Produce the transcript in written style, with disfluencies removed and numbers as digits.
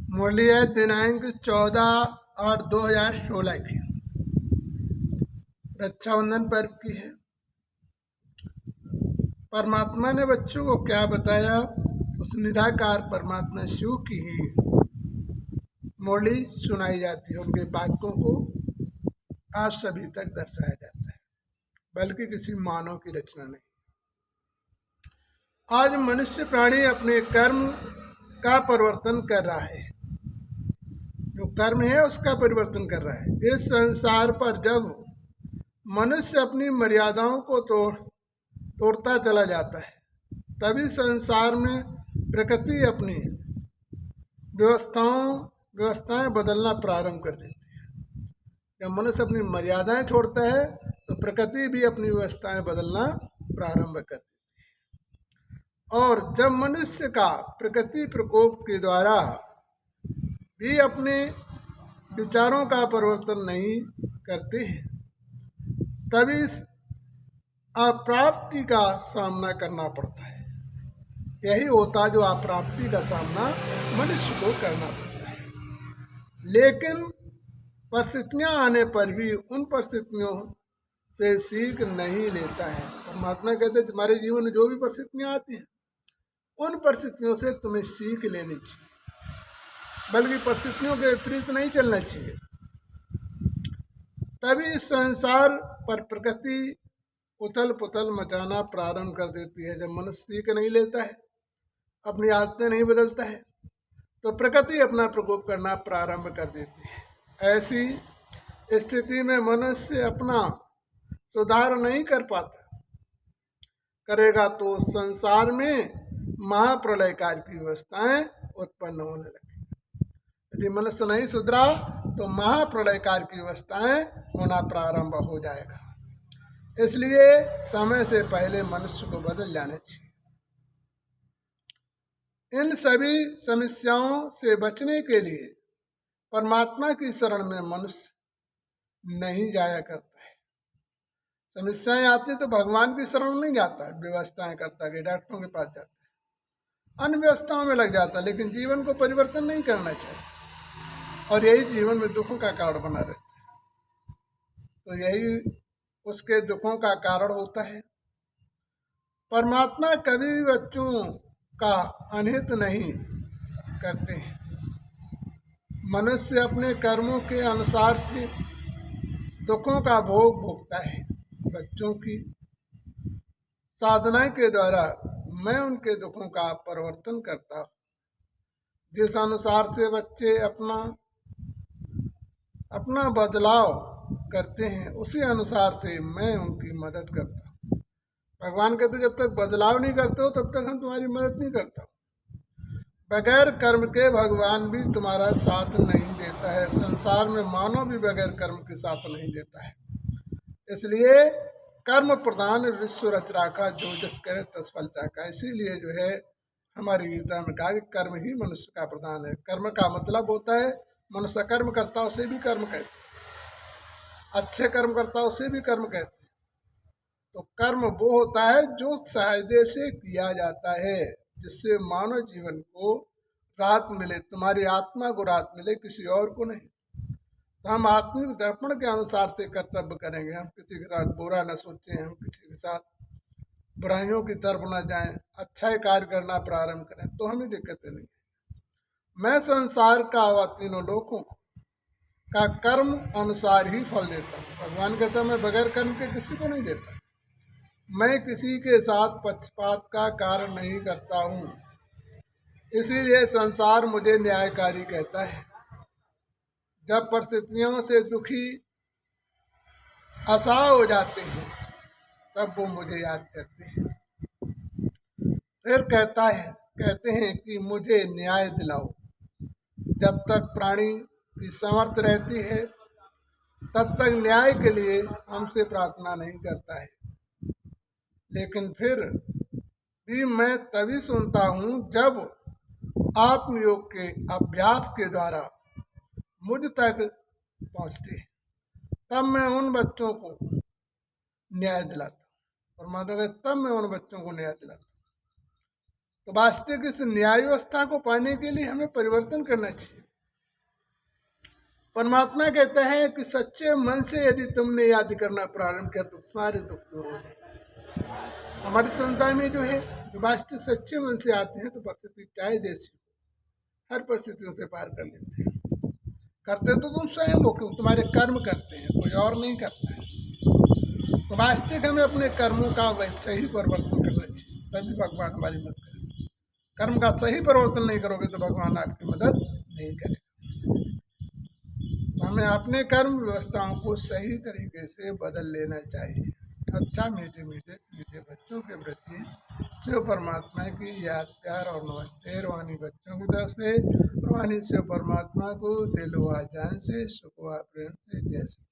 मुरली है दिनांक 14/8/2016 की, रक्षाबंधन पर्व की है। परमात्मा ने बच्चों को क्या बताया, उस निराकार परमात्मा शिव की ही मुरली सुनाई जाती है, उनके वाक्यों को आज सभी तक दर्शाया जाता है, बल्कि किसी मानव की रचना नहीं। आज मनुष्य प्राणी अपने कर्म का परिवर्तन कर रहा है, जो कर्म है उसका परिवर्तन कर रहा है। इस संसार पर जब मनुष्य अपनी मर्यादाओं को तोड़ता चला जाता है, तभी संसार में प्रकृति अपनी व्यवस्थाएं बदलना प्रारंभ कर देती है। जब मनुष्य अपनी मर्यादाएं छोड़ता है तो प्रकृति भी अपनी व्यवस्थाएं बदलना प्रारंभ कर देती है। और जब मनुष्य का प्रकृति प्रकोप के द्वारा भी अपने विचारों का परिवर्तन नहीं करते हैं, तभी अप्राप्ति का सामना करना पड़ता है। यही होता जो अप्राप्ति का सामना मनुष्य को करना पड़ता है। लेकिन परिस्थितियां आने पर भी उन परिस्थितियों से सीख नहीं लेता है। परमात्मा कहते हैं तुम्हारे जीवन में जो भी परिस्थितियां आती हैं, उन परिस्थितियों से तुम्हें सीख लेनी चाहिए, बल्कि परिस्थितियों के विपरीत नहीं चलना चाहिए। तभी इस संसार पर प्रकृति उथल पुथल मचाना प्रारंभ कर देती है। जब मनुष्य सीख नहीं लेता है, अपनी आदतें नहीं बदलता है, तो प्रकृति अपना प्रकोप करना प्रारंभ कर देती है। ऐसी स्थिति में मनुष्य अपना सुधार नहीं कर पाता, करेगा तो संसार में महाप्रलयकार की व्यवस्थाएं उत्पन्न होने लगेगी। यदि मनुष्य नहीं सुधरा तो महाप्रलयकार की व्यवस्थाएं होना प्रारंभ हो जाएगा। इसलिए समय से पहले मनुष्य को बदल जाना चाहिए। इन सभी समस्याओं से बचने के लिए परमात्मा की शरण में मनुष्य नहीं जाया करता है। समस्याएं आती तो भगवान की शरण नहीं जाता है, व्यवस्थाएं करता है, डॉक्टरों के पास जाता है, अन्य व्यवस्थाओं में लग जाता है, लेकिन जीवन को परिवर्तन नहीं करना चाहिए, और यही जीवन में दुखों का कारण बना रहता है। तो यही उसके दुखों का कारण होता है। परमात्मा कभी भी बच्चों का अनहित नहीं करते हैं। मनुष्य अपने कर्मों के अनुसार से दुखों का भोग भोगता है। बच्चों की साधना के द्वारा मैं उनके दुखों का परिवर्तन करता हूँ। जिस अनुसार से बच्चे अपना बदलाव करते हैं, उसी अनुसार से मैं उनकी मदद करता हूँ। भगवान कहते जब तक बदलाव नहीं करते हो तब तक हम तुम्हारी मदद नहीं करता। बगैर कर्म के भगवान भी तुम्हारा साथ नहीं देता है। संसार में मानव भी बगैर कर्म के साथ नहीं देता है। इसलिए कर्म प्रधान विश्व रच राखा, जो जस करे तस फल चाखा। इसीलिए जो है हमारी गीता में कहा कि कर्म ही मनुष्य का प्रधान है। कर्म का मतलब होता है मनुष्य कर्म करता उसे भी कर्म कहते हैं, अच्छे कर्म करता उसे भी कर्म कहते हैं। तो कर्म वो होता है जो सहायदे से किया जाता है, जिससे मानव जीवन को राहत मिले, तुम्हारी आत्मा को राहत मिले, किसी और को नहीं। तो हम आत्मिक दर्पण के अनुसार से कर्तव्य करेंगे। हम किसी के साथ बुरा न सोचें, हम किसी के साथ बुराइयों की तरफ न जाएं, अच्छा कार्य करना प्रारंभ करें, तो हमें दिक्कतें नहीं। मैं संसार का व तीनों लोगों का कर्म अनुसार ही फल देता हूँ। भगवान कहता मैं बगैर कर्म के किसी को नहीं देता। मैं किसी के साथ पक्षपात का कार्य नहीं करता हूँ। इसीलिए संसार मुझे न्यायकारी कहता है। जब परिस्थितियों से दुखी असहाय हो जाते हैं, तब वो मुझे याद करते हैं। फिर कहते हैं कि मुझे न्याय दिलाओ। जब तक प्राणी की समर्थ रहती है, तब तक न्याय के लिए हमसे प्रार्थना नहीं करता है। लेकिन फिर भी मैं तभी सुनता हूँ जब आत्मयोग के अभ्यास के द्वारा मुझ तक पहुँचते हैं, तब मैं उन बच्चों को न्याय दिलाता हूँ। परमात्मा कहते तब मैं उन बच्चों को न्याय दिलाता हूँ। तो वास्तविक इस न्याय व्यवस्था को पाने के लिए हमें परिवर्तन करना चाहिए। परमात्मा कहता है कि सच्चे मन से यदि तुमने याद करना प्रारंभ किया तो तुम्हारे दुख दूर हो जाए। हमारी संस्था में जो है, जो वास्तविक सच्चे मन से आते हैं तो परिस्थिति चाहे जैसी हो, हर परिस्थितियों से पार कर लेते हैं। करते तो तुम स्वयं हो, क्योंकि तुम्हारे कर्म करते हैं, कोई और नहीं करता है। तो वास्तविक हमें अपने कर्मों का वैसे ही परिवर्तन करना चाहिए, तभी भगवान हमारी मदद करेंगे। कर्म का सही परिवर्तन नहीं करोगे तो भगवान आपकी मदद नहीं करेगा। तो हमें अपने कर्म व्यवस्थाओं को सही तरीके से बदल लेना चाहिए। अच्छा, मीठे मीठे सीधे बच्चों के प्रति शिव परमात्मा की याद, प्यार और नमस्ते रूहानी बच्चों की तरफ से। रूहानी शिव परमात्मा को दिल व जान से, सुख व प्रेम से जय श्री